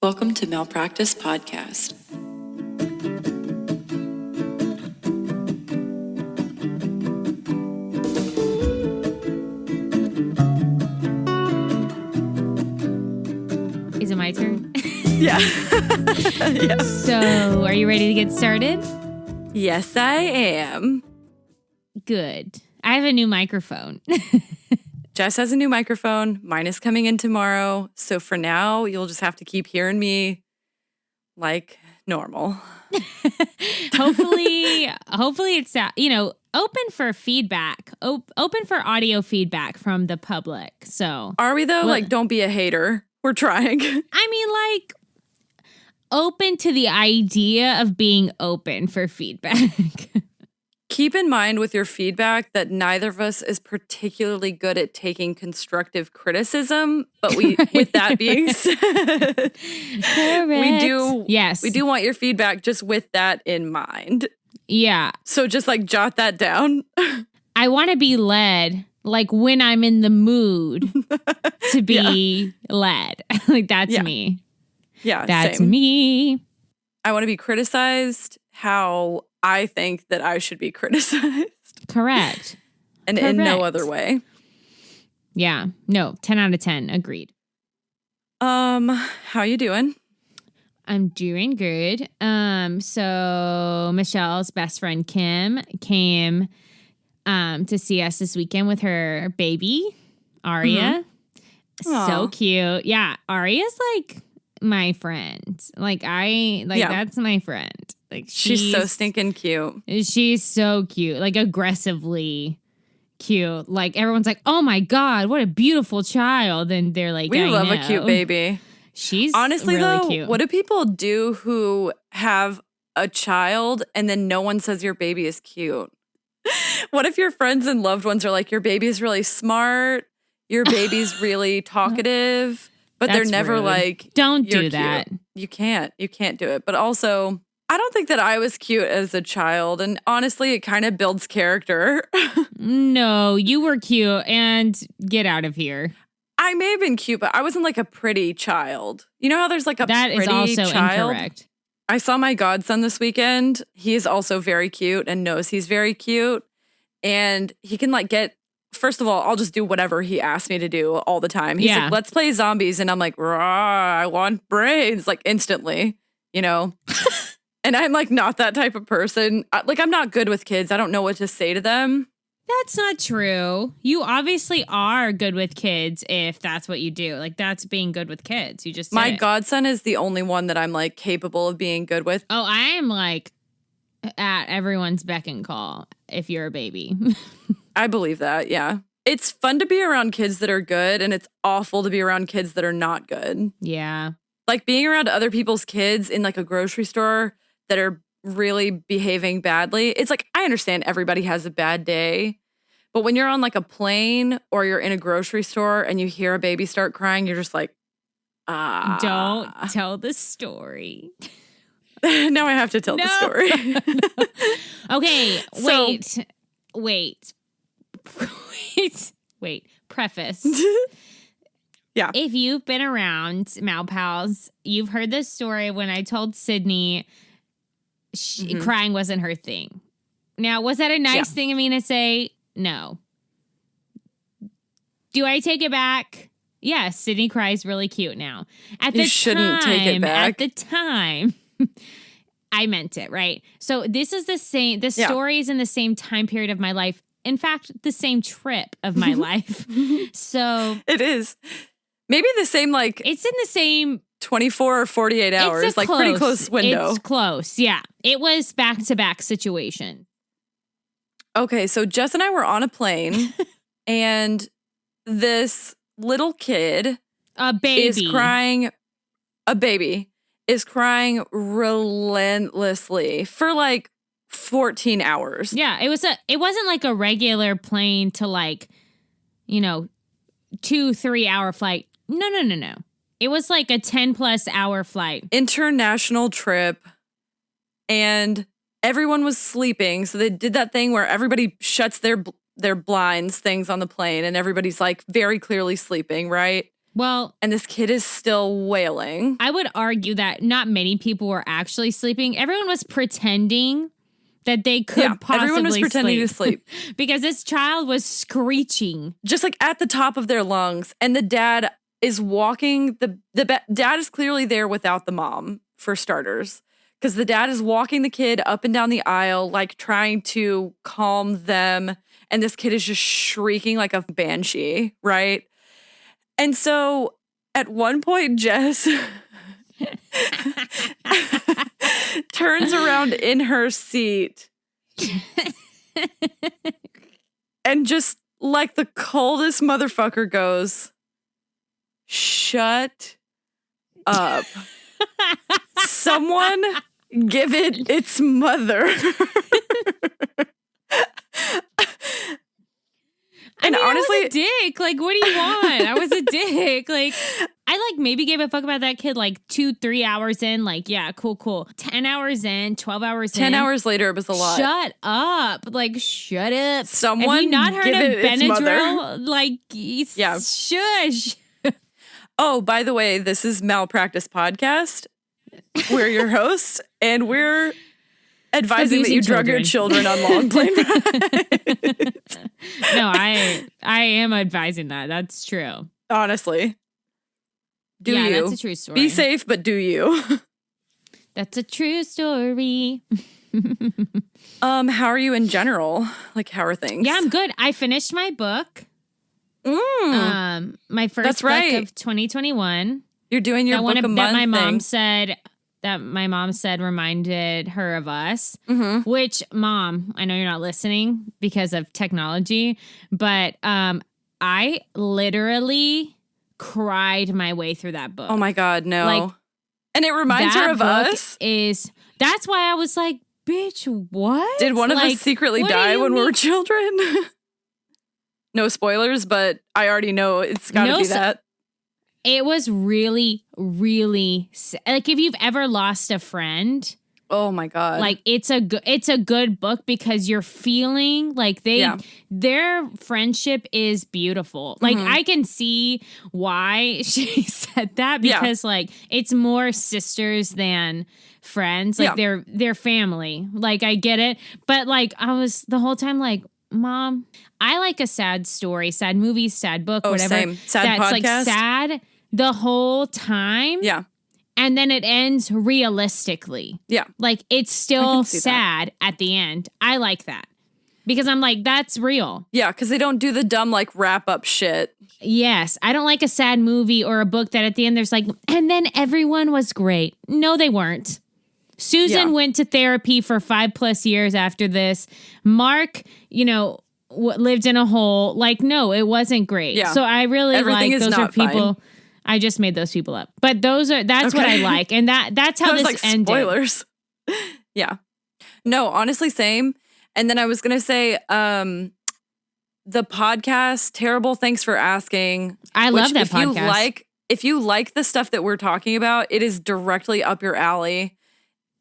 Welcome to Malpractice Podcast. Is it my turn? Yeah. Yeah. So, are you ready to get started? Yes, I am. Good. I have a new microphone. Jess has a new microphone. Mine is coming in tomorrow. So for now, you'll just have to keep hearing me like normal. Hopefully it's, open for feedback, open for audio feedback from the public. So, Are we though? Like, don't be a hater. We're trying. I mean, like, open to the idea of being open for feedback. Keep in mind with your feedback that neither of us is particularly good at taking constructive criticism. But with that being said, we do want your feedback just with that in mind. Yeah. So just like jot that down. I want to be led, like when I'm in the mood to be led. Like that's me. Yeah, that's same. me. I want to be criticized how I think that I should be criticized. Correct. And in no other way. Yeah. No, 10 out of 10. Agreed. How you doing? I'm doing good. So Michelle's best friend Kim came to see us this weekend with her baby, Aria. Mm-hmm. So cute. Yeah, Aria's like my friend. That's my friend. Like she's so stinking cute. She's so cute. Like aggressively cute. Like everyone's like, "Oh my God, what a beautiful child." And they're like, we love a cute baby. She's honestly really though, cute. What do people do who have a child and then no one says your baby is cute? What if your friends and loved ones are like, your baby's really smart, your baby's really talkative, but they're never rude. Like, don't do that. You can't do it. But also, I don't think that I was cute as a child. And honestly, it kind of builds character. No, you were cute and get out of here. I may have been cute, but I wasn't like a pretty child. You know how there's like a that pretty child? That is also incorrect. I saw my godson this weekend. He is also very cute and knows he's very cute. And he can like first of all, I'll just do whatever he asks me to do all the time. He's like, let's play zombies. And I'm like, I want brains, like instantly, you know? And I'm like not that type of person. Like I'm not good with kids. I don't know what to say to them. That's not true. You obviously are good with kids if that's what you do. Like that's being good with kids. You just my godson is the only one that I'm like capable of being good with. Oh, I am like at everyone's beck and call if you're a baby. I believe that, yeah. It's fun to be around kids that are good, and it's awful to be around kids that are not good. Yeah. Like being around other people's kids in like a grocery store that are really behaving badly. It's like, I understand everybody has a bad day, but when you're on like a plane or you're in a grocery store and you hear a baby start crying, you're just like, Don't tell the story. Now I have to tell the story. No. Okay, wait. Preface. Yeah. If you've been around Mal Pals, you've heard this story when I told Sydnee crying wasn't her thing. Now, was that a nice thing of me to say? No. Do I take it back? Yes, Sydnee cries really cute now. You shouldn't take it back. At the time, I meant it, right? So this is the same, the story is in the same time period of my life. In fact, the same trip of my life. So it is. Maybe the same, like it's in the same 24 or 48 hours, like pretty close window. It's close, yeah. It was back-to-back situation. Okay, so Jess and I were on a plane, and this little kid, a baby is crying relentlessly for like 14 hours. Yeah, it wasn't like a regular plane to like, 2-3 hour flight. No. It was like a 10+ hour flight. International trip. And everyone was sleeping. So they did that thing where everybody shuts their blinds things on the plane and everybody's like very clearly sleeping, right? Well, and this kid is still wailing. I would argue that not many people were actually sleeping. Everyone was pretending that they could possibly everyone was pretending to sleep. Because this child was screeching. Just like at the top of their lungs. And the dad is walking, the dad is clearly there without the mom, for starters. Because the dad is walking the kid up and down the aisle, like trying to calm them. And this kid is just shrieking like a banshee, right? And so at one point, Jess turns around in her seat and just like the coldest motherfucker goes, "Shut up. Someone give it its mother." And honestly, I was a dick. Like, what do you want? I was a dick. Like, I like maybe gave a fuck about that kid like 2-3 hours in. Like, yeah, cool. 10 hours in, 12 hours 10 hours later, it was a lot. Shut up. Like, shut up. Someone have you not heard of Benadryl? Like, shush. Oh, by the way, this is Malpractice Podcast. We're your hosts, and we're advising that you drug your children on long plane rides. No, I am advising that. That's true. Honestly. Do you? That's a true story. Be safe, but do you? That's a true story. How are you in general? Like, how are things? Yeah, I'm good. I finished my book. My first book of 2021. You're doing your book a month that my mom said reminded her of us. Mm-hmm. Which, Mom, I know you're not listening because of technology, but I literally cried my way through that book. Oh my God, no! Like, and it reminds her of us. That's why I was like, bitch, what? Did one of us secretly die when we were children? No spoilers, but I already know it's got to be that. It was really, really like if you've ever lost a friend. Oh my God! Like it's a good book because you're feeling like their friendship is beautiful. Like I can see why she said that because like it's more sisters than friends. Like they're family. Like I get it, but like I was the whole time like, Mom, I like a sad story, sad movie, sad book, whatever. Same. Sad that's podcast. Like sad the whole time. Yeah. And then it ends realistically. Yeah. Like it's still sad at the end. I like that. Because I'm like, that's real. Yeah, because they don't do the dumb like wrap up shit. Yes. I don't like a sad movie or a book that at the end there's like, and then everyone was great. No, they weren't. Susan went to therapy for 5+ years after this. Mark, lived in a hole. Like, no, it wasn't great. Yeah. So I really Everything like those are people. Fine. I just made those people up. But that's what I like. And that's how this ended. Spoilers. Yeah. No, honestly, same. And then I was going to say, the podcast, terrible. Thanks for asking. I love that podcast. If you like the stuff that we're talking about, it is directly up your alley.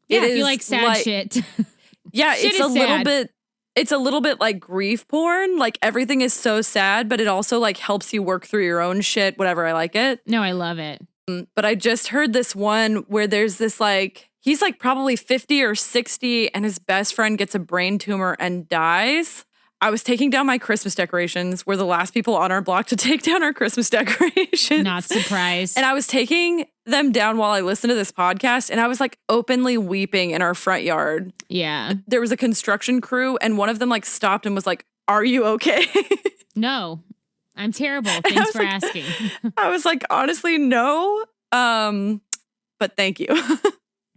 Yeah, if you like sad shit. Yeah, it's a little bit like grief porn. Like everything is so sad, but it also like helps you work through your own shit, whatever. I like it. No, I love it. But I just heard this one where there's this like, he's like probably 50 or 60 and his best friend gets a brain tumor and dies. I was taking down my Christmas decorations. We're the last people on our block to take down our Christmas decorations. Not surprised. And I was taking them down while I listened to this podcast, and I was like openly weeping in our front yard. Yeah. There was a construction crew, and one of them like stopped and was like, "Are you okay?" No, I'm terrible. Thanks for asking. I was like, honestly, no. But thank you.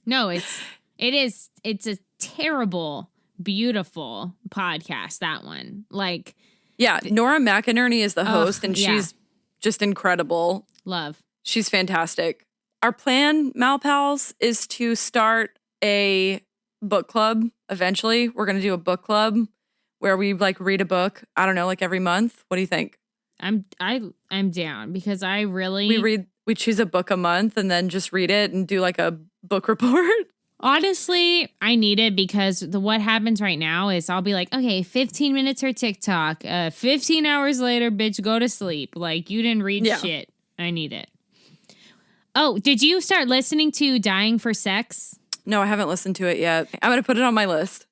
No, it's a terrible, beautiful podcast, that one. Like, yeah, Nora McInerney is the host, and she's just incredible. Love. She's fantastic. Our plan, Malpals, is to start a book club eventually. We're going to do a book club where we like read a book, I don't know, like every month. What do you think? I'm down because I really we choose a book a month and then just read it and do like a book report. Honestly, I need it because what happens right now is I'll be like, okay, 15 minutes for TikTok. 15 hours later, bitch, go to sleep. Like, you didn't read shit. I need it. Oh, did you start listening to Dying for Sex? No, I haven't listened to it yet. I'm going to put it on my list.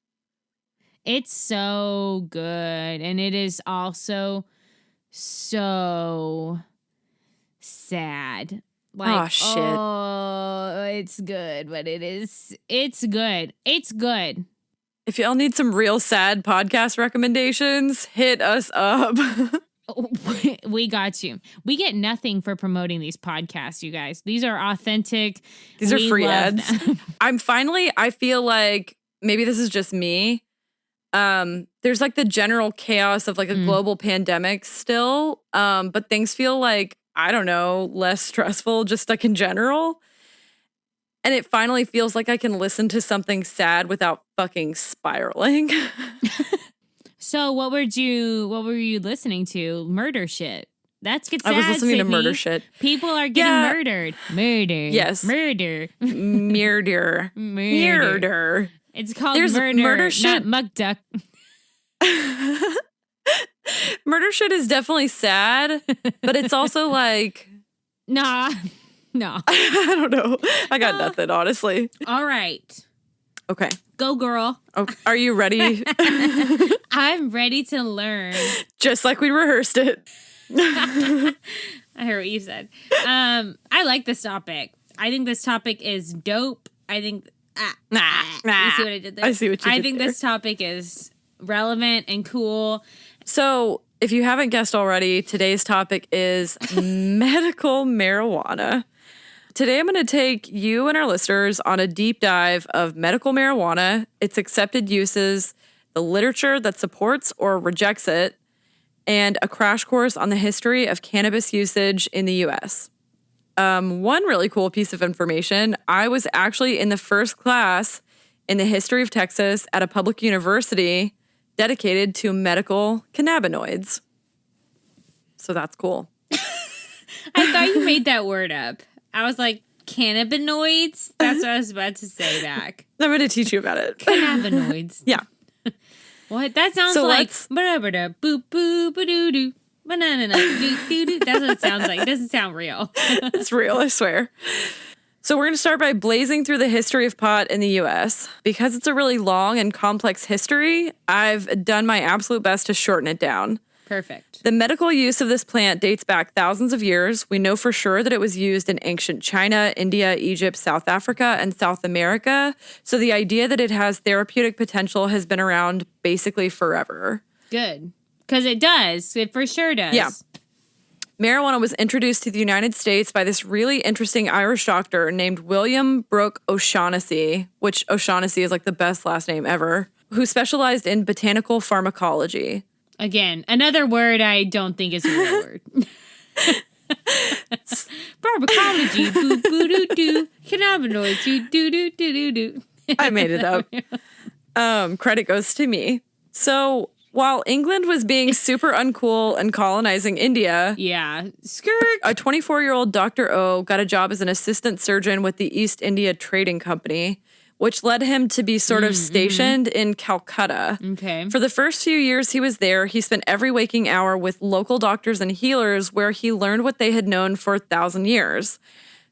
It's so good. And it is also so sad. Like, oh, shit. Oh, it's good, but it's good. It's good. If y'all need some real sad podcast recommendations, hit us up. We got you. We get nothing for promoting these podcasts, you guys. These are authentic. These are free ads. I feel like maybe this is just me. There's like the general chaos of like a global pandemic still. But things feel like, I don't know, less stressful just like in general. And it finally feels like I can listen to something sad without fucking spiraling. So what were you listening to? Murder shit. That's good. I was listening Sydnee. to murder shit. People are getting murdered. Murder. Yes. Murder. Murder. Murder. It's called murder shit. Not muck duck. Murder shit is definitely sad, but it's also like no. I don't know. I got nothing, honestly. All right. Okay. Go, girl. Oh, are you ready? I'm ready to learn. Just like we rehearsed it. I heard what you said. I like this topic. I think this topic is dope. I think... You see what I did there? I see what you did I think this topic is relevant and cool. So, if you haven't guessed already, today's topic is medical marijuana. Today, I'm going to take you and our listeners on a deep dive of medical marijuana, its accepted uses, the literature that supports or rejects it, and a crash course on the history of cannabis usage in the U.S. One really cool piece of information, I was actually in the first class in the history of Texas at a public university dedicated to medical cannabinoids. So that's cool. I thought you made that word up. I was like, cannabinoids? That's what I was about to say back. I'm going to teach you about it. Cannabinoids. Yeah. What? That sounds like boop boop doo doo. Banana doo doo. That's what it sounds like. It doesn't sound real. It's real, I swear. So we're going to start by blazing through the history of pot in the U.S. Because it's a really long and complex history, I've done my absolute best to shorten it down. Perfect. The medical use of this plant dates back thousands of years. We know for sure that it was used in ancient China, India, Egypt, South Africa, and South America. So the idea that it has therapeutic potential has been around basically forever. Good. Because it does. It for sure does. Yeah. Marijuana was introduced to the United States by this really interesting Irish doctor named William Brooke O'Shaughnessy, which O'Shaughnessy is like the best last name ever, who specialized in botanical pharmacology. Again, another word I don't think is a real word. Pharmacology, boo boo doo doo, cannabinoids, doo doo doo doo doo. I made it up. Credit goes to me. So while England was being super uncool and colonizing India, skirt, a 24-year-old Dr. O got a job as an assistant surgeon with the East India Trading Company, which led him to be sort of stationed in Calcutta. Okay. For the first few years he was there, he spent every waking hour with local doctors and healers where he learned what they had known for 1,000 years.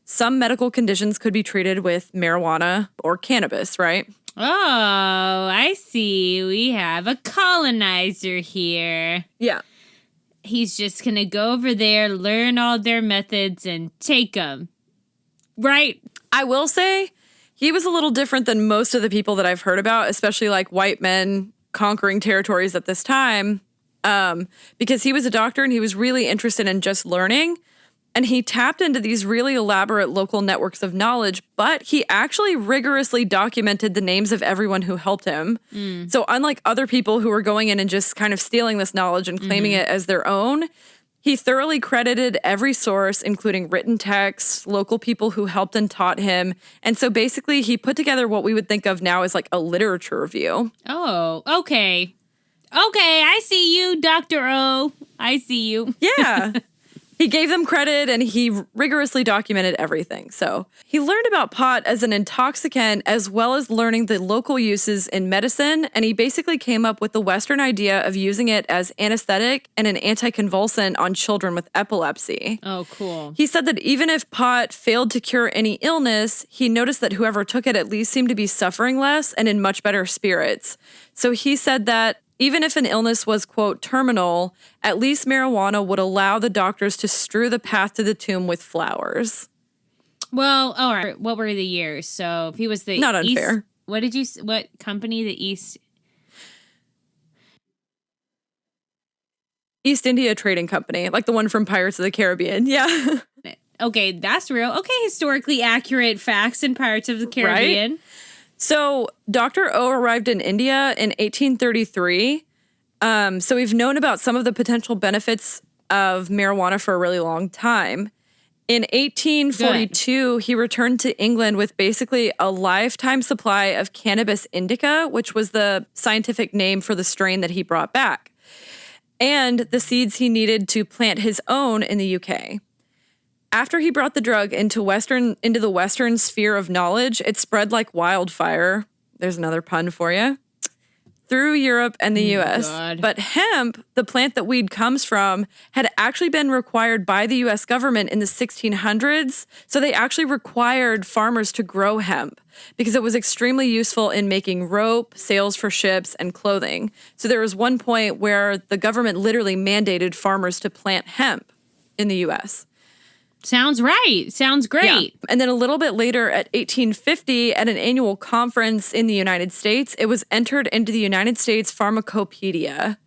Some medical conditions could be treated with marijuana or cannabis, right? Oh, I see. We have a colonizer here. Yeah. He's just going to go over there, learn all their methods, and take them. Right? I will say he was a little different than most of the people that I've heard about, especially like white men conquering territories at this time, because he was a doctor and he was really interested in just learning. And he tapped into these really elaborate local networks of knowledge, but he actually rigorously documented the names of everyone who helped him. So unlike other people who were going in and just kind of stealing this knowledge and claiming it as their own, he thoroughly credited every source, including written texts, local people who helped and taught him. And so basically he put together what we would think of now as like a literature review. Oh, okay. Okay, I see you, Dr. O. I see you. Yeah. He gave them credit and he rigorously documented everything. So he learned about pot as an intoxicant as well as learning the local uses in medicine. And he basically came up with the Western idea of using it as anesthetic and an anticonvulsant on children with epilepsy. Oh, cool. He said that even if pot failed to cure any illness, he noticed that whoever took it at least seemed to be suffering less and in much better spirits. So he said that even if an illness was, quote, terminal, at least marijuana would allow the doctors to strew the path to the tomb with flowers. Well, all right. What were the years? So if he was the Not unfair. What company? The East India Trading Company, like the one from Pirates of the Caribbean. Yeah. Okay, that's real. Okay, historically accurate facts in Pirates of the Caribbean. Right? So Dr. O arrived in India in 1833. So we've known about some of the potential benefits of marijuana for a really long time. In 1842, he returned to England with basically a lifetime supply of cannabis indica, which was the scientific name for the strain that he brought back, and the seeds he needed to plant his own in the UK. After he brought the drug into the Western sphere of knowledge, it spread like wildfire. There's another pun for you. Through Europe and the U.S. God. But hemp, the plant that weed comes from, had actually been required by the U.S. government in the 1600s. So they actually required farmers to grow hemp because it was extremely useful in making rope, sails for ships, and clothing. So there was one point where the government literally mandated farmers to plant hemp in the U.S. Sounds right. Sounds great. Yeah. And then a little bit later at 1850, at an annual conference in the United States, it was entered into the United States Pharmacopoeia,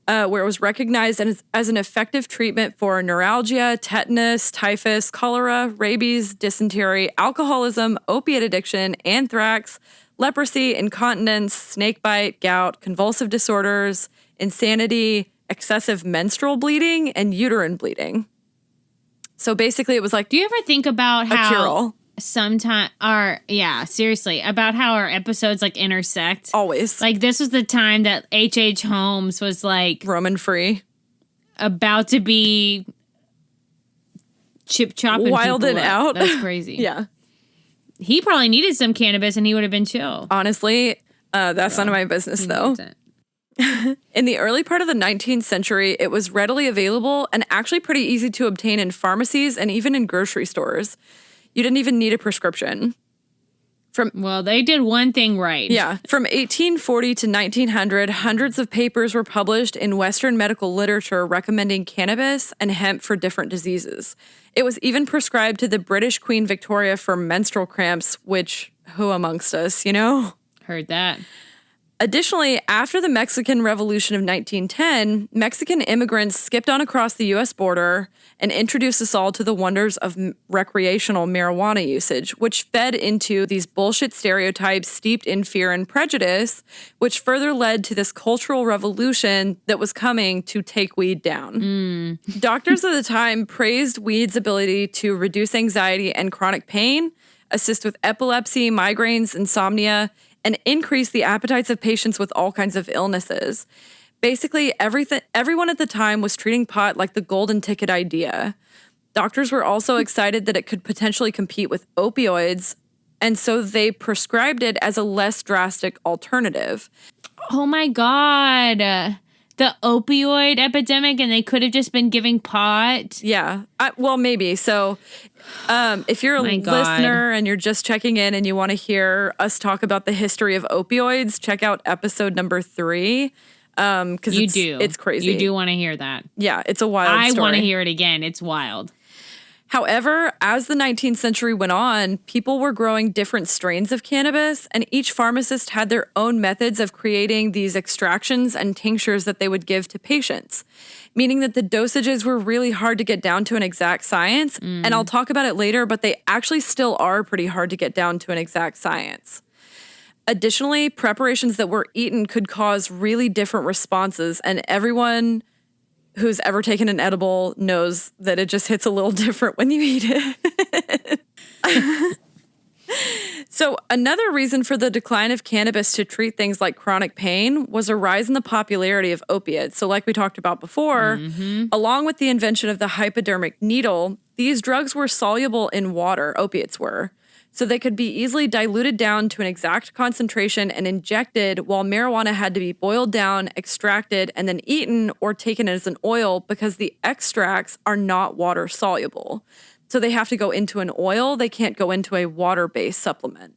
where it was recognized as an effective treatment for neuralgia, tetanus, typhus, cholera, rabies, dysentery, alcoholism, opiate addiction, anthrax, leprosy, incontinence, snakebite, gout, convulsive disorders, insanity, excessive menstrual bleeding, and uterine bleeding. So basically it was like, do you ever think about how cure-all. Seriously, about how our episodes like intersect? Always. Like this was the time that H.H. Holmes was like Roman free. About to be chopping wilded out. That's crazy. Yeah. He probably needed some cannabis and he would have been chill. Honestly, that's none of my business though. In the early part of the 19th century, it was readily available and actually pretty easy to obtain in pharmacies and even in grocery stores. You didn't even need a prescription. Well, they did one thing right. Yeah. From 1840 to 1900, hundreds of papers were published in Western medical literature recommending cannabis and hemp for different diseases. It was even prescribed to the British Queen Victoria for menstrual cramps, which, who amongst us, you know? Heard that. Additionally, after the Mexican Revolution of 1910, Mexican immigrants skipped on across the U.S. border and introduced us all to the wonders of recreational marijuana usage, which fed into these bullshit stereotypes steeped in fear and prejudice, which further led to this cultural revolution that was coming to take weed down. Doctors of the time praised weed's ability to reduce anxiety and chronic pain, assist with epilepsy, migraines, insomnia, and increase the appetites of patients with all kinds of illnesses. Basically, everyone at the time was treating pot like the golden ticket idea. Doctors were also excited that it could potentially compete with opioids, and so they prescribed it as a less drastic alternative. Oh my God. The opioid epidemic, and they could have just been giving pot. Yeah. Well, maybe. So if you're a listener and you're just checking in and you want to hear us talk about the history of opioids, check out episode number 3. Because it's crazy. You do want to hear that. Yeah, it's a wild story. I want to hear it again. It's wild. However, as the 19th century went on, people were growing different strains of cannabis, and each pharmacist had their own methods of creating these extractions and tinctures that they would give to patients, meaning that the dosages were really hard to get down to an exact science. And I'll talk about it later, but they actually still are pretty hard to get down to an exact science. Additionally, preparations that were eaten could cause really different responses, and everyone who's ever taken an edible knows that it just hits a little different when you eat it. So another reason for the decline of cannabis to treat things like chronic pain was a rise in the popularity of opiates. So like we talked about before, along with the invention of the hypodermic needle, these drugs were soluble in water, opiates were. So they could be easily diluted down to an exact concentration and injected, while marijuana had to be boiled down, extracted, and then eaten or taken as an oil because the extracts are not water soluble. So they have to go into an oil. They can't go into a water-based supplement.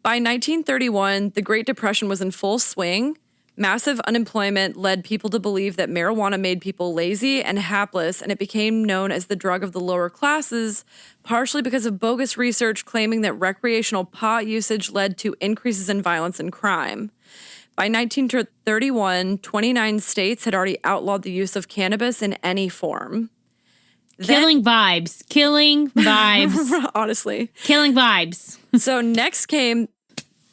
By 1931, the Great Depression was in full swing. Massive unemployment led people to believe that marijuana made people lazy and hapless, and it became known as the drug of the lower classes, partially because of bogus research claiming that recreational pot usage led to increases in violence and crime. By 1931, 29 states had already outlawed the use of cannabis in any form. Killing vibes. Honestly. Killing vibes. So next came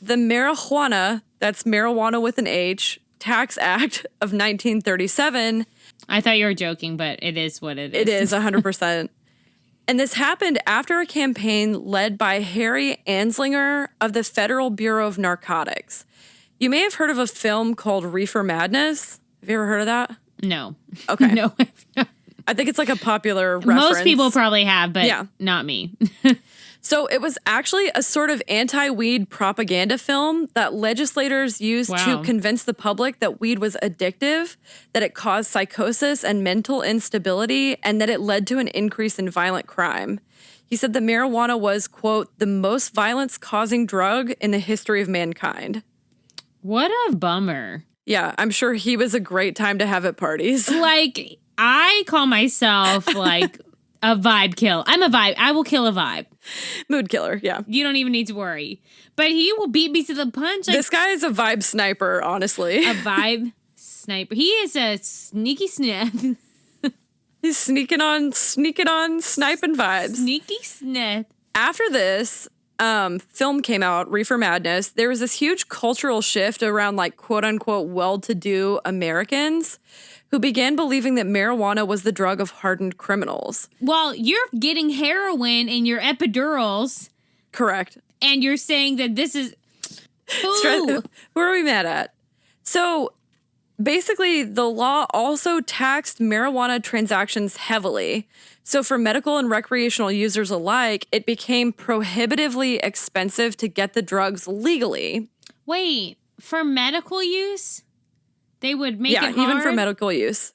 the Marijuana, that's marijuana with an H, Tax Act of 1937. I thought you were joking, but it is what it is. It is, 100%. And this happened after a campaign led by Harry Anslinger of the Federal Bureau of Narcotics. You may have heard of a film called Reefer Madness. Have you ever heard of that? No. Okay. No, I've not. I think it's like a popular reference. Most people probably have, but not me. So it was actually a sort of anti-weed propaganda film that legislators used to convince the public that weed was addictive, that it caused psychosis and mental instability, and that it led to an increase in violent crime. He said that marijuana was, quote, the most violence-causing drug in the history of mankind. What a bummer. Yeah, I'm sure he was a great time to have at parties. Like, I call myself, like, a vibe kill. I'm a vibe. I will kill a vibe. Mood killer, yeah. You don't even need to worry. But he will beat me to the punch. This guy is a vibe sniper, honestly. A vibe sniper. He is a sneaky snap. He's sneaking on, sniping vibes. Sneaky snap. After this film came out, Reefer Madness, there was this huge cultural shift around like quote-unquote well-to-do Americans who began believing that marijuana was the drug of hardened criminals. Well, you're getting heroin in your epidurals. Correct. And you're saying that this is... Who are we mad at? So basically, the law also taxed marijuana transactions heavily. So for medical and recreational users alike, it became prohibitively expensive to get the drugs legally. Wait, for medical use? They would make it hard? Yeah, even for medical use.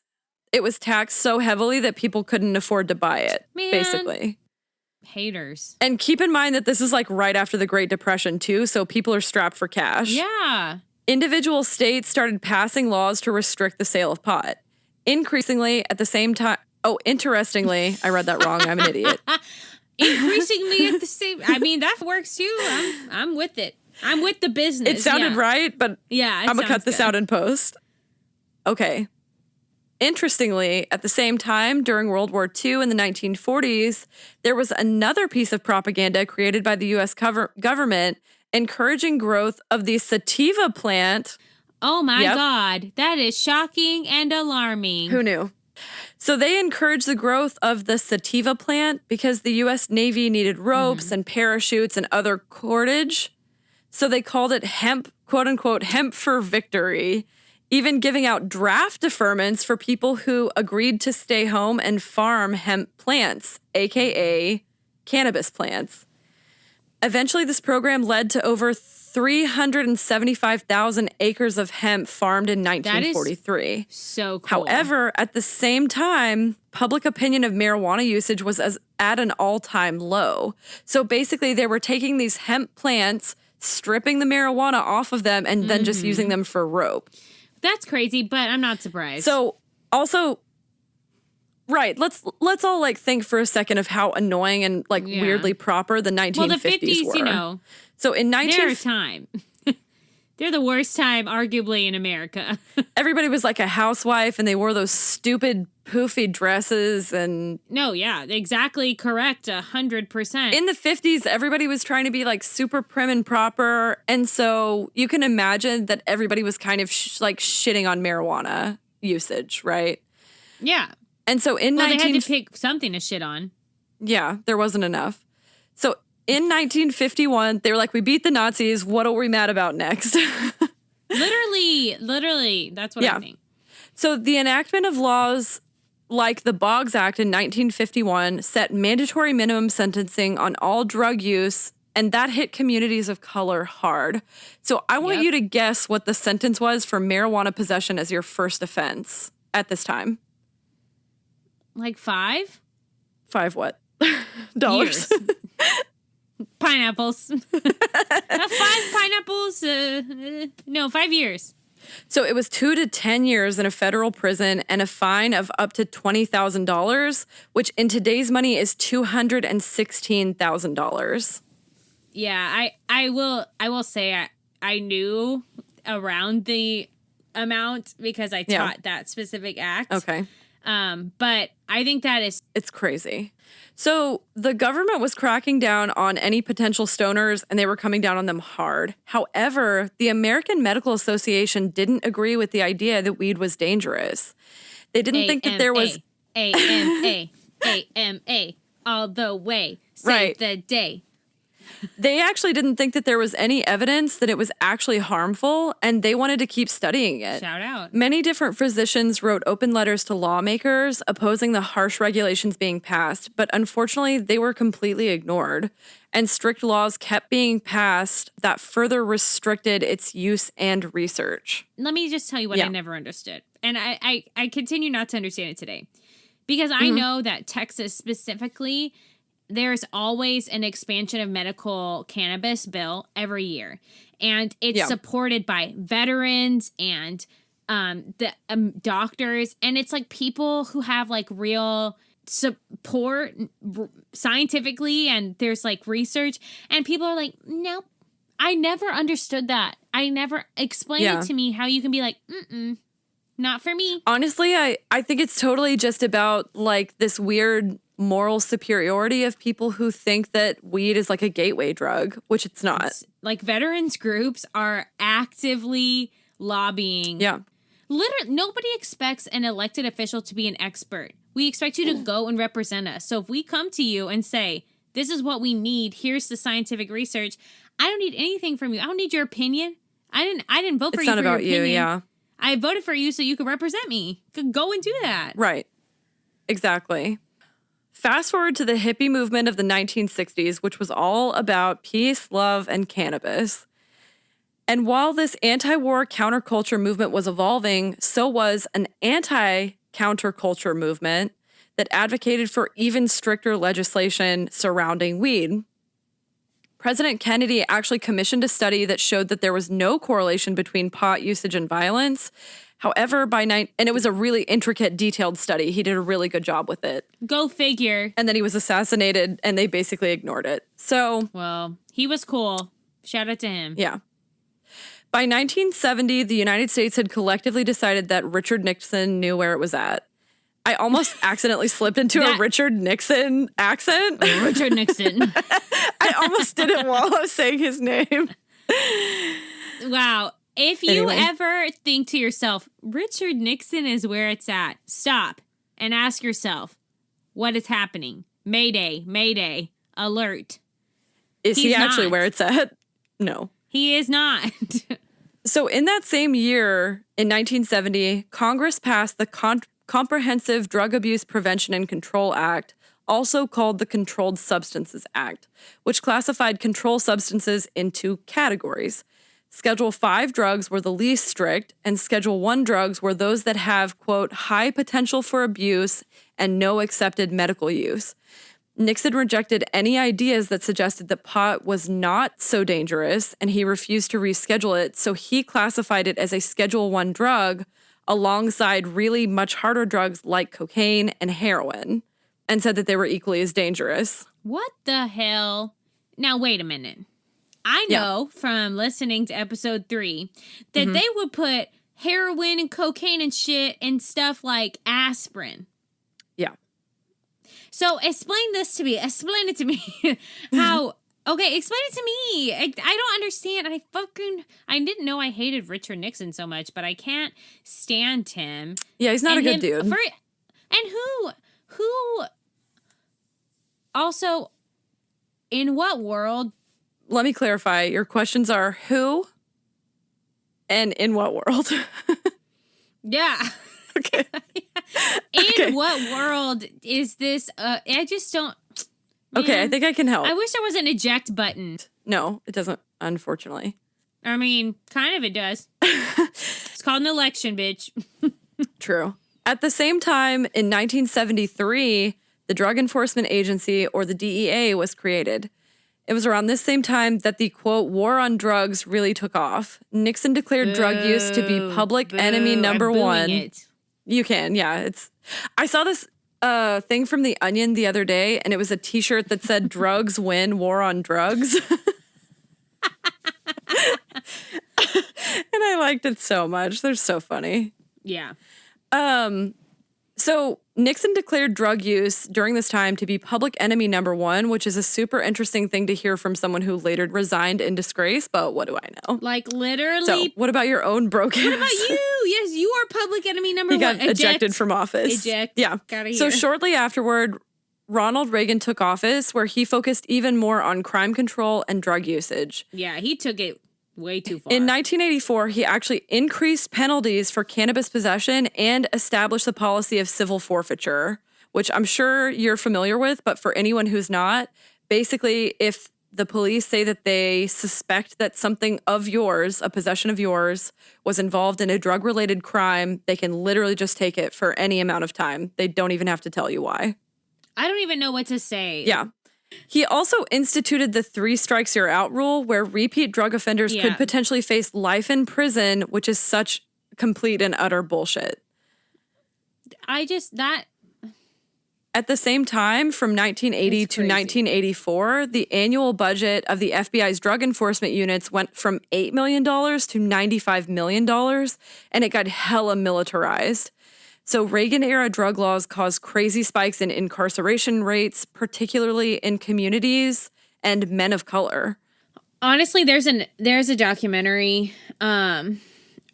It was taxed so heavily that people couldn't afford to buy it, basically. Haters. And keep in mind that this is like right after the Great Depression, too, so people are strapped for cash. Yeah. Individual states started passing laws to restrict the sale of pot. Increasingly, at the same time... Oh, interestingly, I read that wrong. I'm an idiot. Increasingly at the same... I mean, that works, too. I'm with it. I'm with the business. It sounded right, but yeah, I'm going to cut this out in post. Okay. Interestingly, at the same time, during World War II in the 1940s, there was another piece of propaganda created by the U.S. government encouraging growth of the sativa plant. Oh, my God. That is shocking and alarming. Who knew? So they encouraged the growth of the sativa plant because the U.S. Navy needed ropes and parachutes and other cordage. So they called it hemp, quote unquote, hemp for victory, even giving out draft deferments for people who agreed to stay home and farm hemp plants, aka cannabis plants. Eventually, this program led to over 375,000 acres of hemp farmed in 1943. That is so cool. However, at the same time, public opinion of marijuana usage was at an all-time low. So basically, they were taking these hemp plants, stripping the marijuana off of them, and then just using them for rope. That's crazy, but I'm not surprised. So also, right, let's all like think for a second of how annoying and like weirdly proper the 1950s well, the 50s, were. You know, so in their time. They're the worst time, arguably, in America. Everybody was like a housewife, and they wore those stupid poofy dresses and... No, yeah, exactly correct, 100%. In the 50s, everybody was trying to be like super prim and proper, and so you can imagine that everybody was kind of like shitting on marijuana usage, right? Yeah. And so they had to pick something to shit on. Yeah, there wasn't enough. So in 1951, they were like, we beat the Nazis. What are we mad about next? Literally. That's what I think. So the enactment of laws like the Boggs Act in 1951 set mandatory minimum sentencing on all drug use, and that hit communities of color hard. So I want you to guess what the sentence was for marijuana possession as your first offense at this time. Like 5? 5 what? Dollars. Pineapples. 5 pineapples? No, 5 years. So it was 2 to 10 years in a federal prison and a fine of up to $20,000, which in today's money is $216,000. Yeah, I will say I knew around the amount because I taught that specific act. Okay. But I think that it's crazy. So the government was cracking down on any potential stoners, and they were coming down on them hard. However, the American Medical Association didn't agree with the idea that weed was dangerous. They didn't think that there was AMA all the way. Save the day. They actually didn't think that there was any evidence that it was actually harmful, and they wanted to keep studying it. Shout out. Many different physicians wrote open letters to lawmakers opposing the harsh regulations being passed, but unfortunately, they were completely ignored. And strict laws kept being passed that further restricted its use and research. Let me just tell you what I never understood. And I continue not to understand it today. Because I know that Texas specifically, there's always an expansion of medical cannabis bill every year. And it's supported by veterans and the doctors. And it's like people who have like real support scientifically, and there's like research. And people are like, no, I never understood that. I never explained it to me how you can be like, not for me. Honestly, I think it's totally just about like this weird moral superiority of people who think that weed is like a gateway drug, which it's not. It's, like veterans groups are actively lobbying. Yeah. Literally, nobody expects an elected official to be an expert. We expect you to go and represent us. So if we come to you and say, this is what we need, here's the scientific research, I don't need anything from you. I don't need your opinion. I didn't vote for you for your opinion. It's not about you, yeah. I voted for you so you could represent me. Could go and do that. Right. Exactly. Fast forward to the hippie movement of the 1960s, which was all about peace, love, and cannabis. And while this anti-war counterculture movement was evolving, so was an anti-counterculture movement that advocated for even stricter legislation surrounding weed. President Kennedy actually commissioned a study that showed that there was no correlation between pot usage and violence. However, and it was a really intricate, detailed study. He did a really good job with it. Go figure. And then he was assassinated, and they basically ignored it. So, well, he was cool. Shout out to him. Yeah. By 1970, the United States had collectively decided that Richard Nixon knew where it was at. I almost accidentally slipped into a Richard Nixon accent. Richard Nixon. I almost did it while I was saying his name. Wow. If you ever think to yourself, Richard Nixon is where it's at, stop and ask yourself, what is happening? Mayday, mayday, alert. Is he actually where it's at? No. He is not. So in that same year, in 1970, Congress passed the Comprehensive Drug Abuse Prevention and Control Act, also called the Controlled Substances Act, which classified controlled substances in 2 categories. Schedule 5 drugs were the least strict, and Schedule 1 drugs were those that have, quote, high potential for abuse and no accepted medical use. Nixon rejected any ideas that suggested that pot was not so dangerous, and he refused to reschedule it, so he classified it as a Schedule 1 drug alongside really much harder drugs like cocaine and heroin, and said that they were equally as dangerous. What the hell? Now, wait a minute. I know from listening to episode 3 that they would put heroin and cocaine and shit and stuff like aspirin. Yeah. So explain this to me. Explain it to me. How? Okay, explain it to me. I don't understand. I didn't know I hated Richard Nixon so much, but I can't stand him. Yeah, he's not a good dude. And who also, In what world? Let me clarify. Your questions are who and in what world? Yeah. Okay. In what world is this? I just don't. Man, okay, I think I can help. I wish there was an eject button. No, it doesn't, unfortunately. I mean, kind of it does. It's called an election, bitch. True. At the same time, in 1973, the Drug Enforcement Agency, or the DEA, was created. It was around this same time that the, quote, war on drugs really took off. Nixon declared drug use to be public enemy number one. It. You can, yeah. I saw this thing from The Onion the other day, and it was a T-shirt that said "Drugs win, war on drugs," and I liked it so much. They're so funny. Yeah. So Nixon declared drug use during this time to be public enemy number one, which is a super interesting thing to hear from someone who later resigned in disgrace, but what do I know? Like literally. So what about your own broken? What about you? Yes, you are public enemy number one. He got ejected from office. Eject. Yeah. Gotta hear. So shortly afterward, Ronald Reagan took office, where he focused even more on crime control and drug usage. Yeah, he took it way too far. In 1984, he actually increased penalties for cannabis possession and established the policy of civil forfeiture, which I'm sure you're familiar with, but for anyone who's not, basically, if the police say that they suspect that something of yours, a possession of yours, was involved in a drug-related crime, they can literally just take it for any amount of time. They don't even have to tell you why. I don't even know what to say. Yeah. He also instituted the 3 strikes you're out rule, where repeat drug offenders could potentially face life in prison, which is such complete and utter bullshit. At the same time, from 1980 to 1984, the annual budget of the FBI's drug enforcement units went from $8 million to $95 million, and it got hella militarized. So Reagan-era drug laws caused crazy spikes in incarceration rates, particularly in communities and men of color. Honestly, there's a documentary on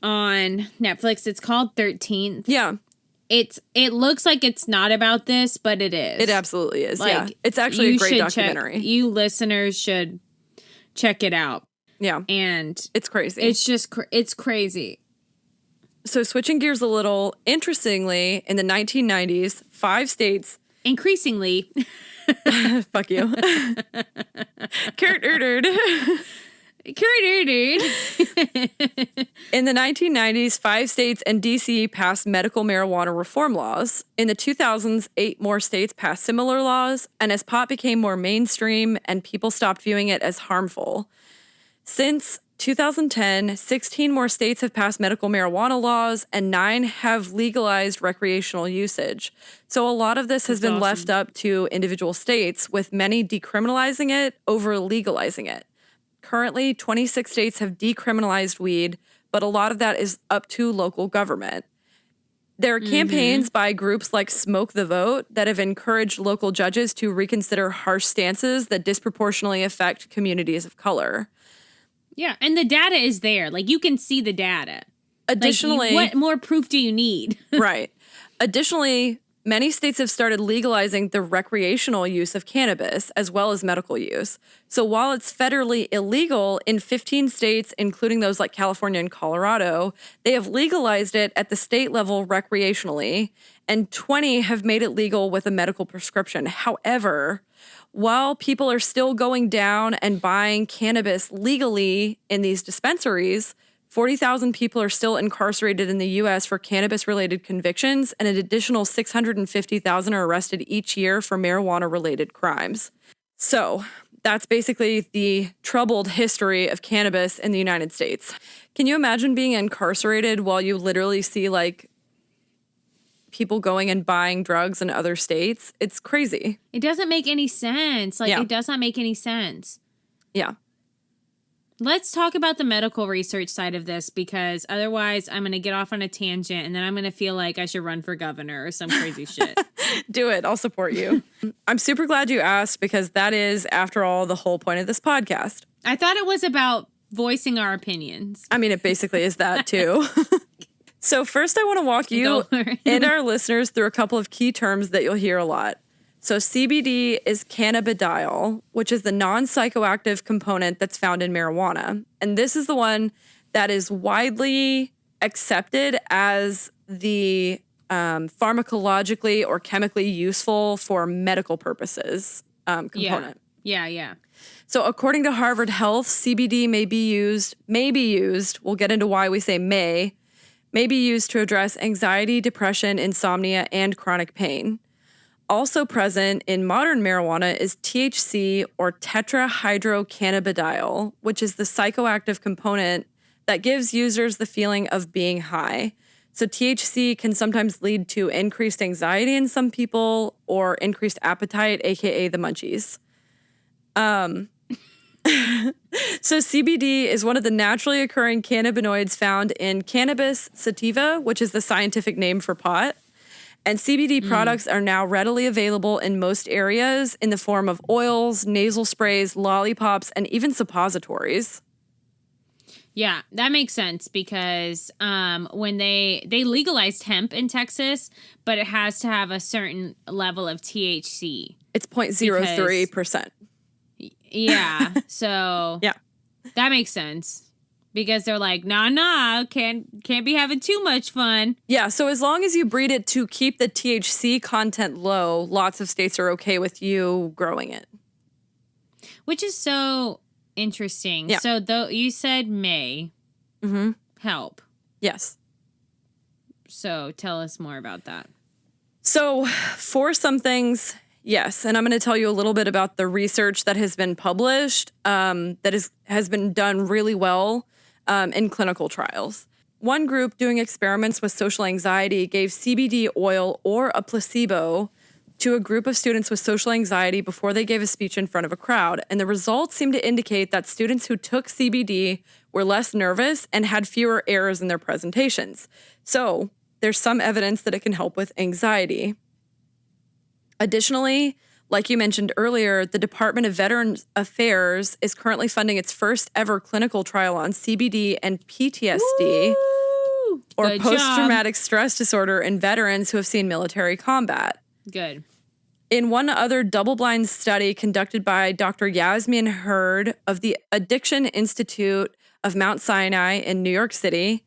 Netflix. It's called 13th. Yeah. It looks like it's not about this, but it is. It absolutely is. Yeah. It's actually a great documentary. You listeners should check it out. Yeah. And it's crazy. It's just it's crazy. So switching gears a little, interestingly, in the 1990s, 5 states... Increasingly. Fuck you. In the 1990s, 5 states and D.C. passed medical marijuana reform laws. In the 2000s, 8 more states passed similar laws, and as pot became more mainstream and people stopped viewing it as harmful. Since 2010, 16 more states have passed medical marijuana laws, and 9 have legalized recreational usage. So a lot of this has been left up to individual states, with many decriminalizing it over legalizing it. Currently, 26 states have decriminalized weed, but a lot of that is up to local government. There are campaigns by groups like Smoke the Vote that have encouraged local judges to reconsider harsh stances that disproportionately affect communities of color. Yeah, and the data is there. Like, you can see the data. Additionally... what more proof do you need? Right. Additionally, many states have started legalizing the recreational use of cannabis as well as medical use. So while it's federally illegal in 15 states, including those like California and Colorado, they have legalized it at the state level recreationally, and 20 have made it legal with a medical prescription. However, while people are still going down and buying cannabis legally in these dispensaries, 40,000 people are still incarcerated in the U.S. for cannabis-related convictions, and an additional 650,000 are arrested each year for marijuana-related crimes. So that's basically the troubled history of cannabis in the United States. Can you imagine being incarcerated while you literally see, like, people going and buying drugs in other states? It's crazy. It doesn't make any sense. It does not make any sense. Yeah. Let's talk about the medical research side of this, because otherwise I'm going to get off on a tangent and then I'm going to feel like I should run for governor or some crazy shit. Do it. I'll support you. I'm super glad you asked, because that is, after all, the whole point of this podcast. I thought it was about voicing our opinions. I mean, it basically is that too. So first I want to walk you and our listeners through a couple of key terms that you'll hear a lot. So CBD is cannabidiol, which is the non-psychoactive component that's found in marijuana. And this is the one that is widely accepted as the pharmacologically or chemically useful for medical purposes component. Yeah. So according to Harvard Health, CBD may be used, we'll get into why we say may be used to address anxiety, depression, insomnia, and chronic pain. Also present in modern marijuana is THC, or tetrahydrocannabidiol, which is the psychoactive component that gives users the feeling of being high. So THC can sometimes lead to increased anxiety in some people or increased appetite, aka the munchies. So CBD is one of the naturally occurring cannabinoids found in cannabis sativa, which is the scientific name for pot. And CBD products are now readily available in most areas in the form of oils, nasal sprays, lollipops, and even suppositories. Yeah, that makes sense because when they legalized hemp in Texas, but it has to have a certain level of THC. It's 0.03%. Yeah, so yeah, that makes sense because they're like, nah, can't be having too much fun. Yeah, so as long as you breed it to keep the THC content low, lots of states are okay with you growing it. Which is so interesting. Yeah. So though you said may help. Yes. So tell us more about that. So for some things, yes, and I'm going to tell you a little bit about the research that has been published that has been done really well in clinical trials. One group doing experiments with social anxiety gave CBD oil or a placebo to a group of students with social anxiety before they gave a speech in front of a crowd. And the results seemed to indicate that students who took CBD were less nervous and had fewer errors in their presentations. So there's some evidence that it can help with anxiety. Additionally, like you mentioned earlier, the Department of Veterans Affairs is currently funding its first ever clinical trial on CBD and PTSD, Woo! or Good post-traumatic stress disorder in veterans who have seen military combat. Good. In one other double-blind study conducted by Dr. Yasmin Hurd of the Addiction Institute of Mount Sinai in New York City,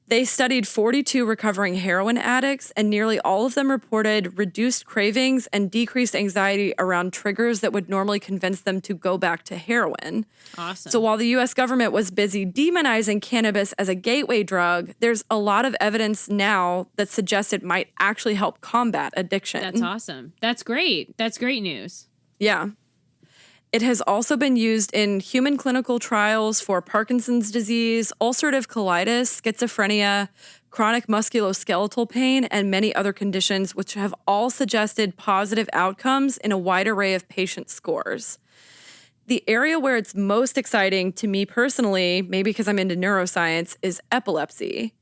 they studied 42 recovering heroin addicts, and nearly all of them reported reduced cravings and decreased anxiety around triggers that would normally convince them to go back to heroin. Awesome. So while the U.S. government was busy demonizing cannabis as a gateway drug, there's a lot of evidence now that suggests it might actually help combat addiction. That's awesome. That's great. That's great news. Yeah. It has also been used in human clinical trials for Parkinson's disease, ulcerative colitis, schizophrenia, chronic musculoskeletal pain, and many other conditions, which have all suggested positive outcomes in a wide array of patient scores. The area where it's most exciting to me personally, maybe because I'm into neuroscience, is epilepsy.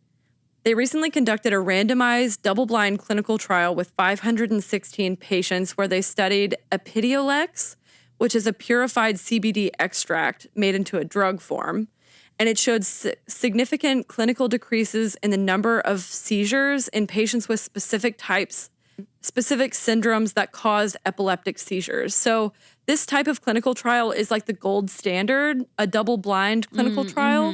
They recently conducted a randomized, double-blind clinical trial with 516 patients where they studied Epidiolex, which is a purified CBD extract made into a drug form, and it showed significant clinical decreases in the number of seizures in patients with specific syndromes that caused epileptic seizures. So this type of clinical trial is like the gold standard, a double-blind clinical trial,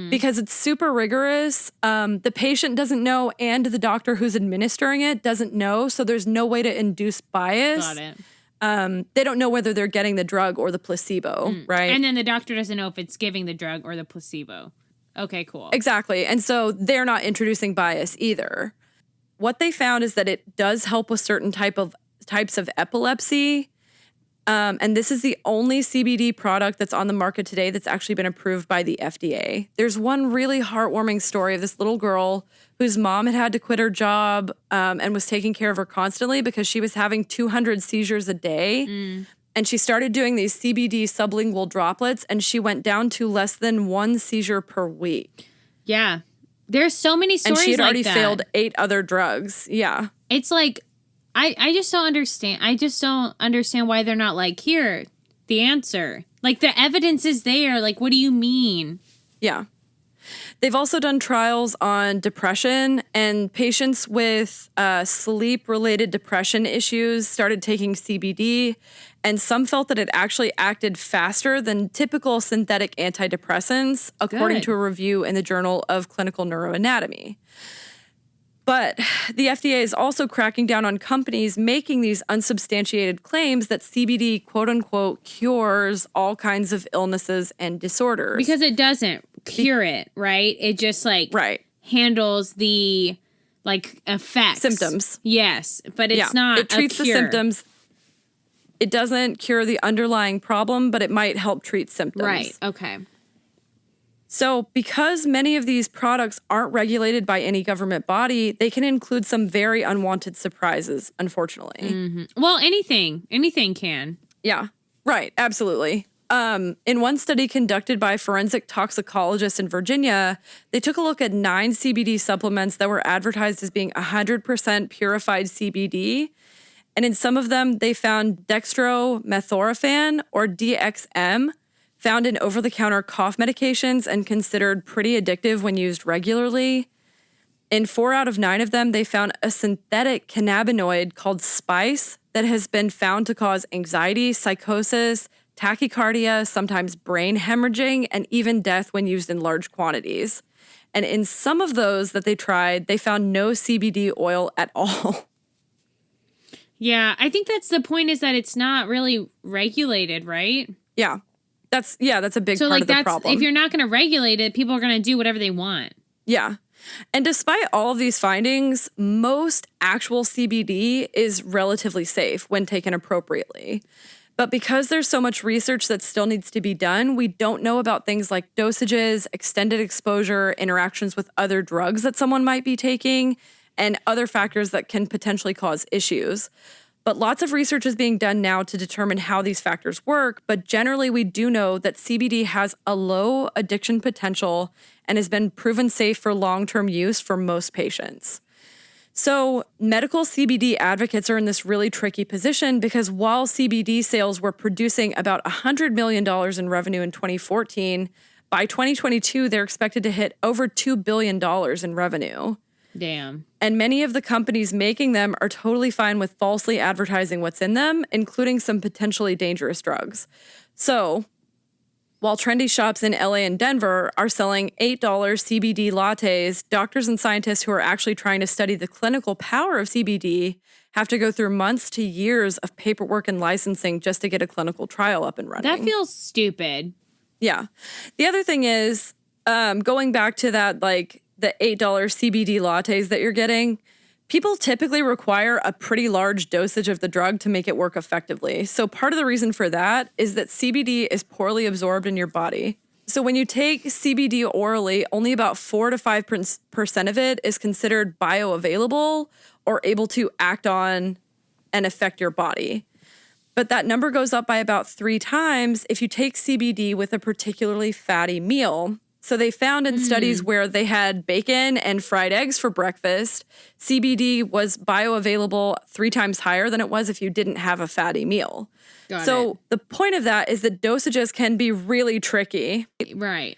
because it's super rigorous. The patient doesn't know, and the doctor who's administering it doesn't know, so there's no way to induce bias. Got it. They don't know whether they're getting the drug or the placebo, right? And then the doctor doesn't know if it's giving the drug or the placebo. Okay, cool. Exactly. And so they're not introducing bias either. What they found is that it does help with certain types of epilepsy. And this is the only CBD product that's on the market today that's actually been approved by the FDA. There's one really heartwarming story of this little girl whose mom had to quit her job and was taking care of her constantly because she was having 200 seizures a day. And she started doing these CBD sublingual droplets, and she went down to less than 1 seizure per week. Yeah. There's so many stories like that. And she had already failed 8 other drugs. Yeah. It's like, I just don't understand. I just don't understand why they're not like, here, the answer. Like, the evidence is there. Like, what do you mean? Yeah. They've also done trials on depression, and patients with sleep-related depression issues started taking CBD, and some felt that it actually acted faster than typical synthetic antidepressants, according to a review in the Journal of Clinical Neuroanatomy. But the FDA is also cracking down on companies making these unsubstantiated claims that CBD, quote unquote, cures all kinds of illnesses and disorders. Because it doesn't cure it, right? It just handles the effects. Symptoms. Yes, but it's not It treats a cure. the symptoms. It doesn't cure the underlying problem, but it might help treat symptoms. Right, okay. So because many of these products aren't regulated by any government body, they can include some very unwanted surprises, unfortunately. Mm-hmm. Well, anything can. Yeah, right. Absolutely. In one study conducted by forensic toxicologists in Virginia, they took a look at 9 CBD supplements that were advertised as being 100% purified CBD. And in some of them, they found dextromethorphan, or DXM, found in over-the-counter cough medications and considered pretty addictive when used regularly. In 4 out of 9 of them, they found a synthetic cannabinoid called spice that has been found to cause anxiety, psychosis, tachycardia, sometimes brain hemorrhaging, and even death when used in large quantities. And in some of those that they tried, they found no CBD oil at all. Yeah, I think that's the point, is that it's not really regulated, right? Yeah. That's a big part of the problem. If you're not going to regulate it, people are going to do whatever they want. Yeah. And despite all of these findings, most actual CBD is relatively safe when taken appropriately. But because there's so much research that still needs to be done, we don't know about things like dosages, extended exposure, interactions with other drugs that someone might be taking, and other factors that can potentially cause issues. But lots of research is being done now to determine how these factors work. But generally, we do know that CBD has a low addiction potential and has been proven safe for long-term use for most patients. So medical CBD advocates are in this really tricky position because while CBD sales were producing about $100 million in revenue in 2014, by 2022, they're expected to hit over $2 billion in revenue. Damn. And many of the companies making them are totally fine with falsely advertising what's in them, including some potentially dangerous drugs. So, while trendy shops in LA and Denver are selling $8 CBD lattes, doctors and scientists who are actually trying to study the clinical power of CBD have to go through months to years of paperwork and licensing just to get a clinical trial up and running. That feels stupid. Yeah. The other thing is, going back to that, the $8 CBD lattes that you're getting, people typically require a pretty large dosage of the drug to make it work effectively. So part of the reason for that is that CBD is poorly absorbed in your body. So when you take CBD orally, only about 4 to 5% of it is considered bioavailable or able to act on and affect your body. But that number goes up by about 3 times if you take CBD with a particularly fatty meal. So they found in studies where they had bacon and fried eggs for breakfast, CBD was bioavailable 3 times higher than it was if you didn't have a fatty meal. Got it. The point of that is that dosages can be really tricky. Right.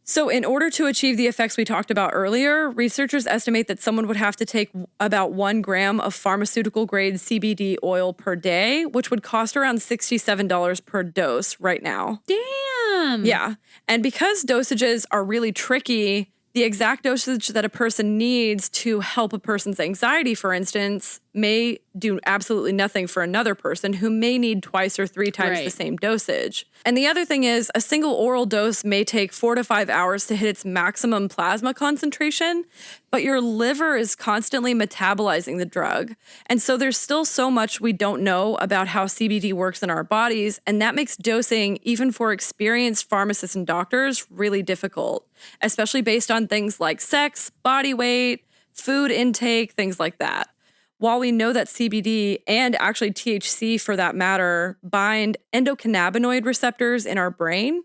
So in order to achieve the effects we talked about earlier, researchers estimate that someone would have to take about 1 gram of pharmaceutical-grade CBD oil per day, which would cost around $67 per dose right now. Damn. Yeah. And because dosages are really tricky, the exact dosage that a person needs to help a person's anxiety, for instance, may do absolutely nothing for another person who may need 2 or 3 times the same dosage. And the other thing is, a single oral dose may take 4 to 5 hours to hit its maximum plasma concentration, but your liver is constantly metabolizing the drug. And so there's still so much we don't know about how CBD works in our bodies, and that makes dosing, even for experienced pharmacists and doctors, really difficult, especially based on things like sex, body weight, food intake, things like that. While we know that CBD, and actually THC for that matter, bind endocannabinoid receptors in our brain,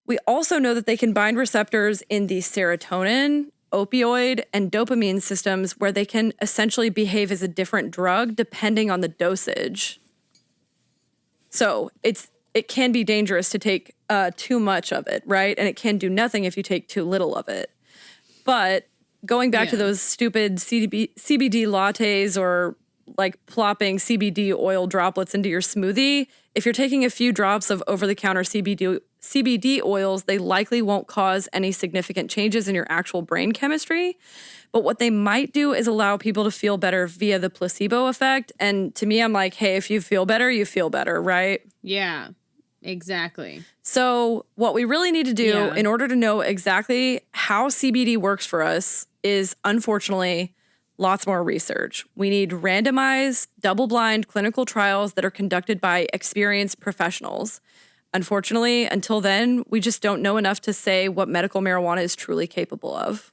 we also know that they can bind receptors in the serotonin, opioid, and dopamine systems where they can essentially behave as a different drug depending on the dosage. So it can be dangerous to take too much of it, right? And it can do nothing if you take too little of it. But going back to those stupid CBD lattes or like plopping CBD oil droplets into your smoothie, if you're taking a few drops of over-the-counter CBD oils, they likely won't cause any significant changes in your actual brain chemistry. But what they might do is allow people to feel better via the placebo effect. And to me, I'm like, hey, if you feel better, you feel better, right? Yeah, exactly. So what we really need to do in order to know exactly how CBD works for us is, unfortunately, lots more research. We need randomized, double-blind clinical trials that are conducted by experienced professionals. Unfortunately, until then, we just don't know enough to say what medical marijuana is truly capable of.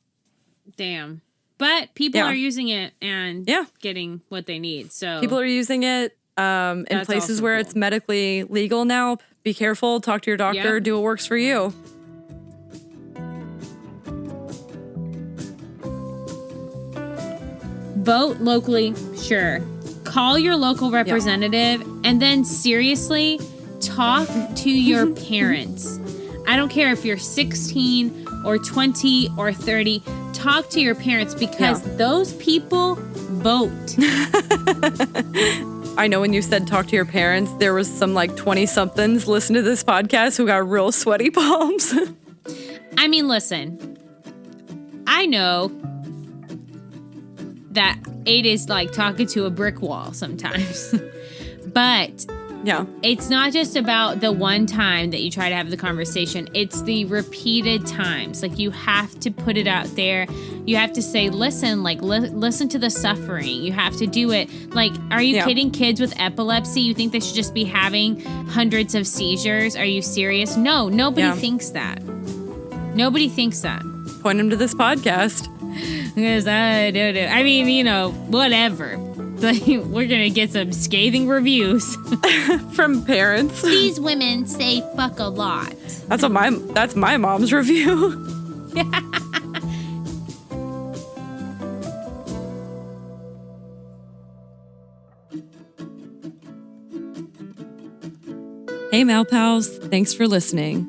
Damn. But people are using it and getting what they need. So people are using it in places where it's medically legal now. Be careful. Talk to your doctor. Do what works for you. Vote locally, sure. Call your local representative and then seriously talk to your parents. I don't care if you're 16 or 20 or 30. Talk to your parents because those people vote. I know when you said talk to your parents, there was some like 20-somethings listen to this podcast who got real sweaty palms. I mean, listen, I know that it is like talking to a brick wall sometimes, but it's not just about the one time that you try to have the conversation. It's the repeated times. Like, you have to put it out there. You have to say, listen, like, listen to the suffering. You have to do it. Like, are you kidding? Kids with epilepsy, you think they should just be having hundreds of seizures? Are you serious? No, nobody thinks that. Nobody thinks that. Point them to this podcast. Because I don't know. I mean, you know, whatever. We're going to get some scathing reviews. From parents. These women say fuck a lot. That's my mom's review. Hey, Mal Pals. Thanks for listening.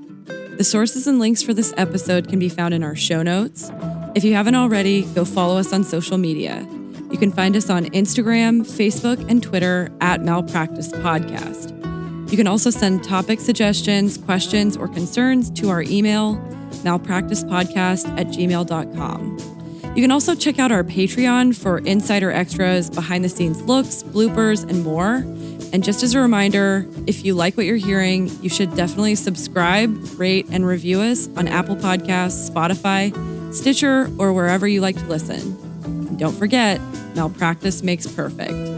The sources and links for this episode can be found in our show notes. If you haven't already, go follow us on social media. You can find us on Instagram, Facebook, and Twitter at Malpractice Podcast. You can also send topic suggestions, questions, or concerns to our email, malpracticepodcast@gmail.com. You can also check out our Patreon for insider extras, behind-the-scenes looks, bloopers, and more. And just as a reminder, if you like what you're hearing, you should definitely subscribe, rate, and review us on Apple Podcasts, Spotify, Stitcher, or wherever you like to listen. And don't forget, malpractice makes perfect.